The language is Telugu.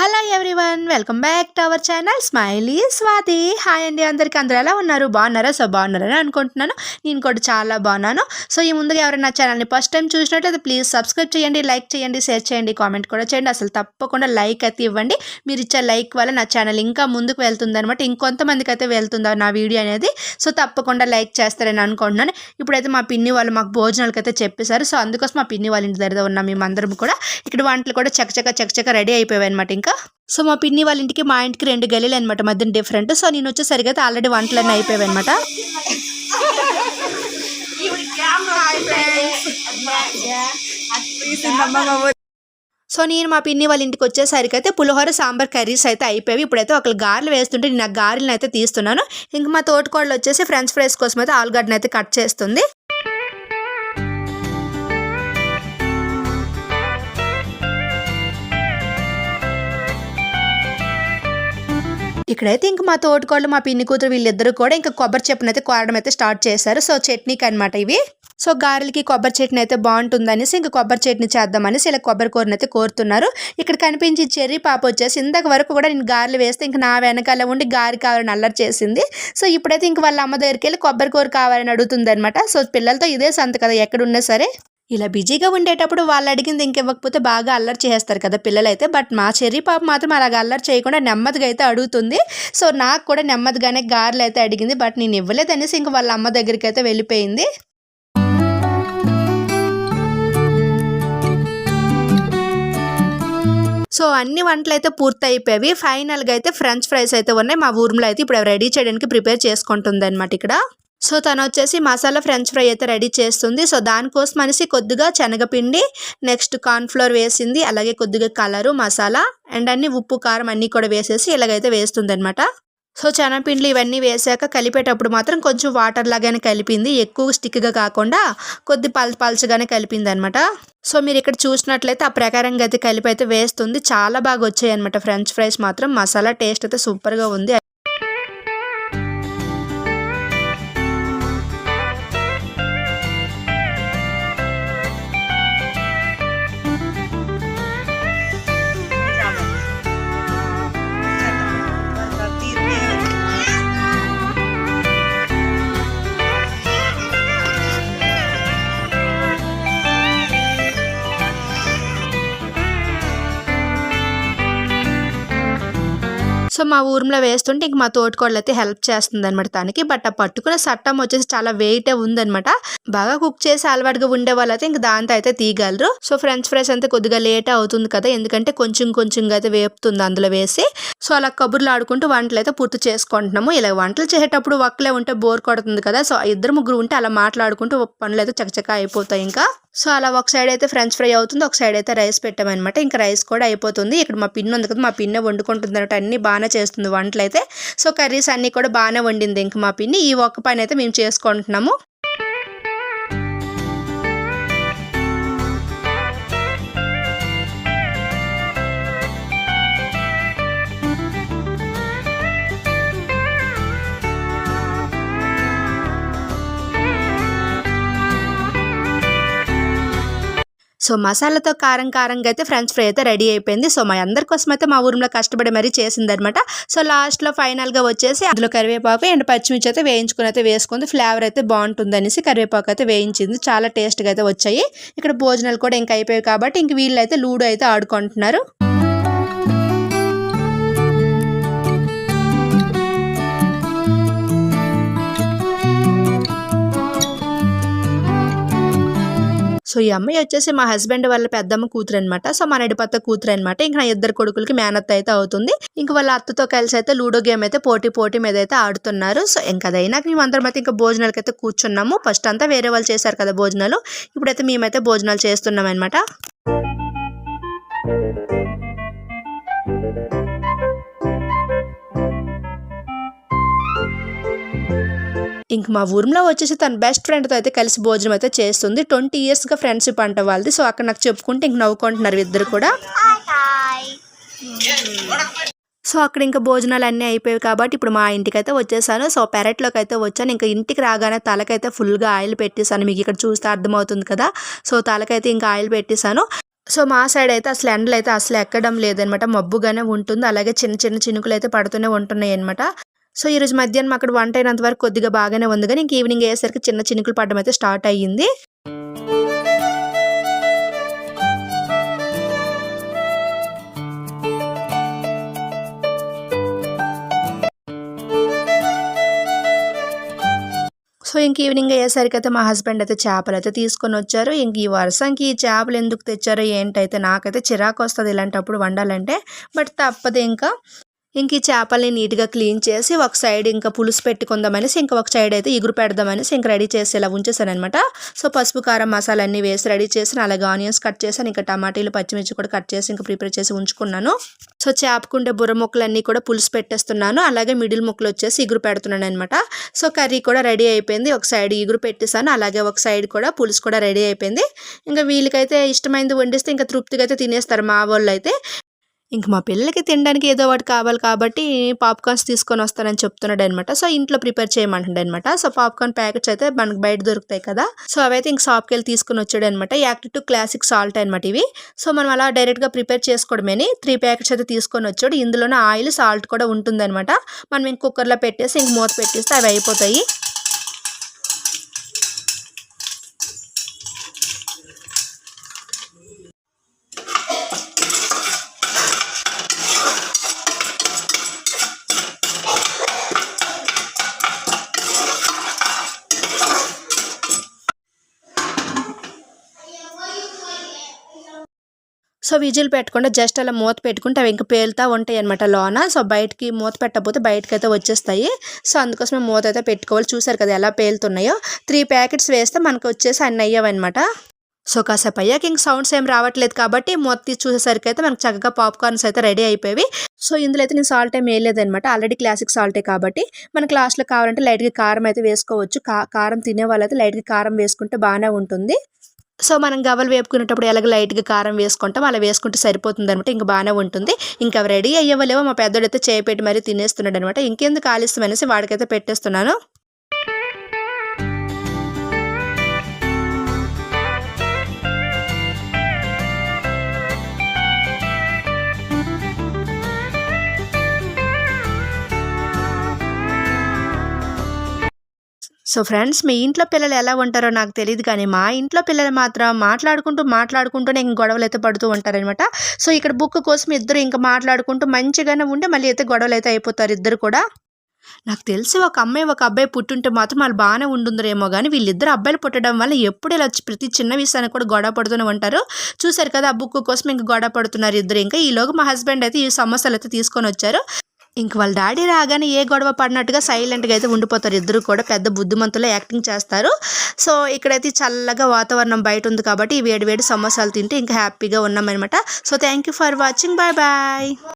Hello everyone, welcome back to our channel smiley Swathi. Hi అండి, అందరూ ఎలా ఉన్నారు? బాగున్నారా? బాగున్నారని అనుకుంటున్నాను. నేను కూడా చాలా బాగున్నాను. సో ఈ ముందుగా ఎవరైనా నా ఛానల్ని ఫస్ట్ టైం చూసినట్లయితే ప్లీజ్ సబ్స్క్రైబ్ చేయండి, లైక్ చేయండి, షేర్ చేయండి, కామెంట్ కూడా చేయండి. అసలు తప్పకుండా లైక్ అయితే ఇవ్వండి. మీరు ఇచ్చే లైక్ వల్ల నా ఛానల్ ఇంకా ముందుకు వెళ్తుంది అనమాట, ఇంకొంతమందికి అయితే వెళ్తుందా నా వీడియో అనేది. సో తప్పకుండా లైక్ చేస్తారని అనుకుంటున్నాను. ఇప్పుడైతే మా పిన్ని వాళ్ళు మాకు భోజనాలకి అయితే చెప్పేశారు. సో అందుకోసం మా పిన్ని వాళ్ళ ఇంటి దగ్గర ఉన్నాం మేమందరం కూడా. ఇక్కడ వంటలు కూడా చకచక రెడీ అయిపోయాయి అనమాట. ఇంకా సో మా పిన్ని వాళ్ళ ఇంటికి మా ఇంటికి 2 గలీలు అనమాట, మధ్యన డిఫరెంట్. సో నేను వచ్చేసరిగా అయితే ఆల్రెడీ వంటలన్నీ అయిపోయాయి అనమాట. సో నేను మా పిన్ని వాళ్ళ ఇంటికి వచ్చేసరికి అయితే పులిహోర సాంబార్ కర్రీస్ అయితే అయిపోయాయి. ఇప్పుడైతే ఒకళ్ళు గారెలు వేస్తుంటే నేను ఆ గారెలను అయితే తీస్తున్నాను. ఇంకా మా తోటకోళ్ళు వచ్చేసి ఫ్రెంచ్ ఫ్రైస్ కోసం అయితే ఆలుగడ్డను అయితే కట్ చేస్తుంది. ఇక్కడైతే ఇంక మా తోటకోళ్ళు మా పిన్ని కూతురు వీళ్ళిద్దరూ కూడా ఇంకా కొబ్బరి చెప్పును అయితే కోరడం అయితే స్టార్ట్ చేశారు. సో చట్నీకి అనమాట ఇవి. సో గారెలకి కొబ్బరి చట్నీ అయితే బాగుంటుందనేసి ఇంకా కొబ్బరి చట్నీ చేద్దామనేసి ఇలా కొబ్బరి కూరని అయితే కోరుతున్నారు. ఇక్కడ కనిపించి చెర్రీ పాప వచ్చేసి ఇందాక వరకు కూడా నేను గారెలు వేస్తే ఇంకా నా వెనకాల ఉండి గారి కావాలని అల్లరి చేసింది. సో ఇప్పుడైతే ఇంక వాళ్ళ అమ్మ దగ్గరికి వెళ్ళి కొబ్బరి కూర కావాలని అడుగుతుంది అనమాట. సో పిల్లలతో ఇదే సంత కదా, ఎక్కడున్నా సరే ఇలా బిజీగా ఉండేటప్పుడు వాళ్ళు అడిగింది ఇంకివ్వకపోతే బాగా అల్లరి చేస్తారు కదా పిల్లలైతే. బట్ మా చెర్రీ పాప మాత్రం అలాగ అల్లరి చేయకుండా నెమ్మదిగా అయితే అడుగుతుంది. సో నాకు కూడా నెమ్మదిగానే గారెలు అయితే అడిగింది. బట్ నేను ఇవ్వలేదనేసి ఇంక వాళ్ళ అమ్మ దగ్గరికి అయితే వెళ్ళిపోయింది. సో అన్ని వంటలు అయితే పూర్తి అయిపోయాయి. ఫైనల్గా అయితే ఫ్రెంచ్ ఫ్రైస్ అయితే ఉన్నాయి. మా ఊర్లో అయితే ఇప్పుడు రెడీ చేయడానికి ప్రిపేర్ చేసుకుంటుంది అనమాట ఇక్కడ. సో తను వచ్చేసి మసాలా ఫ్రెంచ్ ఫ్రై అయితే రెడీ చేస్తుంది. సో దానికోసం అనేసి కొద్దిగా శనగపిండి, నెక్స్ట్ కార్న్ఫ్లోర్ వేసింది, అలాగే కొద్దిగా కలరు, మసాలా అండ్ అన్ని ఉప్పు కారం అన్నీ కూడా వేసేసి ఇలాగైతే వేస్తుంది అనమాట. సో శనగపిండి ఇవన్నీ వేసాక కలిపేటప్పుడు మాత్రం కొంచెం వాటర్ లాగానే కలిపింది, ఎక్కువ స్టిక్గా కాకుండా కొద్ది పల్చగానే కలిపింది అనమాట. సో మీరు ఇక్కడ చూసినట్లయితే ఆ ప్రకారంగా అయితే కలిపి అయితే వేస్తుంది. చాలా బాగా వచ్చాయి అనమాట ఫ్రెంచ్ ఫ్రైస్ మాత్రం. మసాలా టేస్ట్ అయితే సూపర్గా ఉంది. సో మా ఊర్లో వేస్తుంటే ఇంక మా తోటకోళ్ళు అయితే హెల్ప్ చేస్తుంది అనమాట తనకి. బట్ ఆ పట్టుకున్న సట్టం వచ్చేసి చాలా వెయిటే ఉందనమాట. బాగా కుక్ చేసి అలవాటుగా ఉండే వాళ్ళు అయితే ఇంక దాంతో అయితే తీయగలరు. సో ఫ్రెంచ్ ఫ్రైస్ అంతే కొద్దిగా లేట్ అవుతుంది కదా, ఎందుకంటే కొంచెంగా అయితే వేపుతుంది అందులో వేసి. సో అలా కబుర్లు ఆడుకుంటూ వంటలు అయితే పూర్తి చేసుకుంటున్నాము. ఇలా వంటలు చేసేటప్పుడు ఒక్కలే ఉంటే బోర్ కొడుతుంది కదా. సో 2-3 ఉంటే అలా మాట్లాడుకుంటూ పనులు అయితే చకచక అయిపోతాయి ఇంకా. సో అలా ఒక సైడ్ అయితే ఫ్రెంచ్ ఫ్రై అవుతుంది, ఒక సైడ్ అయితే రైస్ పెట్టామన్నమాట. ఇంకా రైస్ కూడా అయిపోతుంది. ఇక్కడ మా పిన్ని ఉంది కదా, మా పిన్ని వండుకుంటుంది అనమాట. అన్ని బాగానే చేస్తుంది వంటలు అయితే. సో కర్రీస్ అన్నీ కూడా బాగానే వండింది ఇంకా మా పిన్ని. ఈ ఒక్క పని అయితే మేము చేసుకుంటున్నాము. సో మసాలాతో కారంగా అయితే ఫ్రెంచ్ ఫ్రై అయితే రెడీ అయిపోయింది. సో మా అందరి కోసం అయితే మా ఊరిలో కష్టపడి మరీ చేసిందనమాట. సో లాస్ట్లో ఫైనల్గా వచ్చేసి అందులో కరివేపాకు అండ్ పచ్చిమిర్చి అయితే వేయించుకుని అయితే వేసుకుంది. ఫ్లేవర్ అయితే బాగుంటుంది అనేసి కరివేపాకు అయితే వేయించింది. చాలా టేస్ట్గా అయితే వచ్చాయి. ఇక్కడ భోజనాలు కూడా ఇంకా అయిపోయాయి కాబట్టి ఇంక వీళ్ళు అయితే లూడో అయితే ఆడుకుంటున్నారు. సో ఈ అమ్మాయి వచ్చేసి మా హస్బెండ్ వాళ్ళ పెద్దమ్మ కూతురు అనమాట. సో మా నడిపత్త కూతురు అనమాట. ఇంకా నా 2 కొడుకులకి మేనత్త అయితే అవుతుంది. ఇంకా వాళ్ళ అత్తతో కలిసి అయితే లూడో గేమ్ అయితే పోటీ మీద అయితే ఆడుతున్నారు. సో ఇంకా అదైనాక మేము అందరం అయితే ఇంకా భోజనాలకి అయితే కూర్చున్నాము. ఫస్ట్ అంతా వేరే వాళ్ళు చేశారు కదా భోజనాలు, ఇప్పుడైతే మేమైతే భోజనాలు చేస్తున్నాం అనమాట. ఇంక మా ఊర్లో వచ్చేసి తన బెస్ట్ ఫ్రెండ్తో అయితే కలిసి భోజనం అయితే చేస్తుంది. 20 ఇయర్స్గా ఫ్రెండ్షిప్ అంట వాళ్ళది. సో అక్కడ నాకు చెప్పుకుంటే ఇంక నవ్వుకుంటున్నారు ఇద్దరు కూడా. సో అక్కడ ఇంకా భోజనాలు అన్నీ అయిపోయాయి కాబట్టి ఇప్పుడు మా ఇంటికి అయితే వచ్చేసాను. సో పెరట్లోకి అయితే వచ్చాను. ఇంకా ఇంటికి రాగానే తలకైతే ఫుల్గా ఆయిల్ పెట్టేసాను. మీకు ఇక్కడ చూస్తే అర్థమవుతుంది కదా. సో తలకైతే ఇంకా ఆయిల్ పెట్టేసాను. సో మా సైడ్ అయితే అసలు ఎండలు అయితే అసలు ఎక్కడం లేదనమాట, మబ్బుగానే ఉంటుంది. అలాగే చిన్న చిన్న చినుకులు అయితే పడుతూనే ఉంటున్నాయి అనమాట. సో ఈరోజు మధ్యాహ్నం అక్కడ వంట అయినంత వరకు కొద్దిగా బాగానే ఉంది, కానీ ఇంక ఈవినింగ్ అయ్యేసరికి చిన్న చినుకులు పడడం అయితే స్టార్ట్ అయ్యింది. సో ఇంక ఈవినింగ్ అయ్యేసరికి అయితే మా హస్బెండ్ అయితే చేపలు అయితే తీసుకొని వచ్చారు. ఇంక ఈ వర్షంకి ఈ చేపలు ఎందుకు తెచ్చారో ఏంటైతే నాకైతే చిరాకు వస్తుంది ఇలాంటప్పుడు వండాలంటే. బట్ తప్పదు ఇంకా. ఈ చేపల్ని నీట్గా క్లీన్ చేసి ఒక సైడ్ ఇంకా పులుసు పెట్టుకుందామనేసి, ఇంకా ఒక సైడ్ అయితే ఇగురు పెడదామనేసి ఇంకా రెడీ చేసి ఇలా ఉంచేసాను అనమాట. సో పసుపు కారం మసాలా అన్నీ వేసి రెడీ చేసి, అలాగే ఆనియన్స్ కట్ చేశాను, ఇంకా టమాటీలు పచ్చిమిర్చి కూడా కట్ చేసి ఇంకా ప్రిపేర్ చేసి ఉంచుకున్నాను. సో చేపకుండే బుర్ర ముక్కలన్నీ కూడా పులుసు పెట్టేస్తున్నాను. అలాగే మిడిల్ ముక్కలు వచ్చేసి ఇగురు పెడుతున్నాను అనమాట. సో కర్రీ కూడా రెడీ అయిపోయింది. ఒక సైడ్ ఇగురు పెట్టేశాను, అలాగే ఒక సైడ్ కూడా పులుసు కూడా రెడీ అయిపోయింది. ఇంకా వీళ్ళకైతే ఇష్టమైంది వండిస్తే ఇంకా తృప్తిగా అయితే తినేస్తారు మా వాళ్ళు అయితే. ఇంక మా పిల్లలకి తినడానికి ఏదో ఒకటి కావాలి కాబట్టి పాప్కార్న్స్ తీసుకొని వస్తానని చెప్తున్నాడు అనమాట. సో ఇంట్లో ప్రిపేర్ చేయమంటాడు అనమాట. సో పాప్కార్న్ ప్యాకెట్స్ అయితే మనకు బయట దొరుకుతాయి కదా, సో అవైతే ఇంక షాప్కి వెళ్ళి తీసుకొని వచ్చాడు అనమాట. యాక్టివ్ క్లాసిక్ సాల్ట్ అనమాట ఇవి. సో మనం అలా డైరెక్ట్గా ప్రిపేర్ చేసుకోవడమేని 3 ప్యాకెట్స్ అయితే తీసుకొని వచ్చాడు. ఇందులోనే ఆయిల్ సాల్ట్ కూడా ఉంటుందన్నమాట. మనం ఇంక కుక్కర్లో పెట్టేసి ఇంక మూత పెట్టేస్తే అవి అయిపోతాయి. సో విజిల్ పెట్టకుండా జస్ట్ అలా మూత పెట్టుకుంటే అవి ఇంకా పేలుతూ ఉంటాయి అనమాట లోన. సో బయటికి మూత పెట్టకపోతే బయటకైతే వచ్చేస్తాయి. సో అందుకోసమే మూత అయితే పెట్టుకోవాలి. చూసారు కదా ఎలా పేలుతున్నాయో. 3 ప్యాకెట్స్ వేస్తే మనకు వచ్చేసి అన్నీ అయ్యావన్నమాట. సో కాసేపు అయ్యాక ఇంక సౌండ్స్ ఏం రావట్లేదు కాబట్టి మూత తీసి చూసేసరికి అయితే మనకు చక్కగా పాప్కార్న్స్ అయితే రెడీ అయిపోయి. సో ఇందులో అయితే నేను సాల్ట్ ఏం వేయలేదనమాట, ఆల్రెడీ క్లాసిక్ సాల్టే కాబట్టి. మనకు లాస్ట్లో కావాలంటే లైట్గా కారం అయితే వేసుకోవచ్చు. కారం తినే వాళ్ళైతే లైట్గా కారం వేసుకుంటే బాగానే ఉంటుంది. సో మనం గవ్వలు వేపుకునేటప్పుడు ఎలాగ లైట్గా కారం వేసుకుంటాం, అలా వేసుకుంటే సరిపోతుంది అనమాట. ఇంకా బాగానే ఉంటుంది. ఇంకా రెడీ అయ్యేవాళ్ళేవో మా పెద్దోడైతే చేపెట్టి మరీ తినేస్తున్నాడు అనమాట. ఇంకెందుకు ఆలస్యం అనేసి వాడికైతే పెట్టేస్తున్నాను. సో ఫ్రెండ్స్, మీ ఇంట్లో పిల్లలు ఎలా ఉంటారో నాకు తెలియదు, కానీ మా ఇంట్లో పిల్లలు మాత్రం మాట్లాడుకుంటూనే ఇంక గొడవలు అయితే పడుతూ ఉంటారనమాట. సో ఇక్కడ బుక్ కోసం ఇద్దరు ఇంకా మాట్లాడుకుంటూ మంచిగానే ఉండి మళ్ళీ అయితే గొడవలు అయితే అయిపోతారు ఇద్దరు కూడా. నాకు తెలిసి ఒక అమ్మాయి ఒక అబ్బాయి పుట్టుంటే మాత్రం వాళ్ళు బాగానే ఉండుందరేమో, కానీ వీళ్ళిద్దరు అబ్బాయిలు పుట్టడం వల్ల ఎప్పుడు ఇలా ప్రతి చిన్న విషయానికి కూడా గొడవ పడుతూనే ఉంటారు. చూసారు కదా, ఆ బుక్ కోసం ఇంక గొడవ పడుతున్నారు ఇద్దరు. ఇంకా ఈలోగా మా హస్బెండ్ అయితే ఈ సమస్యలు అయితే తీసుకొని వచ్చారు. ఇంక వాళ్ళ డాడీ రాగానే ఏ గొడవ పడినట్టుగా సైలెంట్గా అయితే ఉండిపోతారు ఇద్దరు కూడా. పెద్ద బుద్ధిమంతులు యాక్టింగ్ చేస్తారు. సో ఇక్కడైతే చల్లగా వాతావరణం బయట ఉంది కాబట్టి ఈ వేడి వేడి సమోసాలు తింటే ఇంకా హ్యాపీగా ఉన్నామన్నమాట. So thank you for watching. Bye bye.